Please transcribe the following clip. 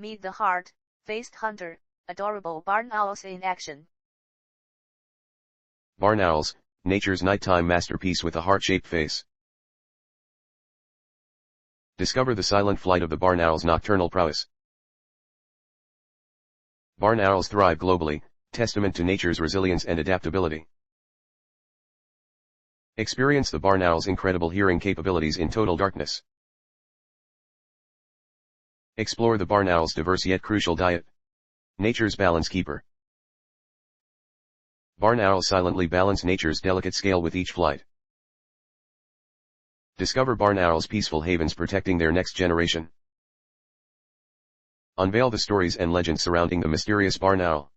Meet the hard-faced hunter, adorable barn owls in action. Barn owls, nature's nighttime masterpiece with a heart-shaped face. Discover the silent flight of the barn owl's nocturnal prowess. Barn owls thrive globally, testament to nature's resilience and adaptability. Experience the barn owl's incredible hearing capabilities in total darkness. Explore the barn owl's diverse yet crucial diet. Nature's balance keeper. Barn owls silently balance nature's delicate scale with each flight. Discover barn owls' peaceful havens protecting their next generation. Unveil the stories and legends surrounding the mysterious barn owl.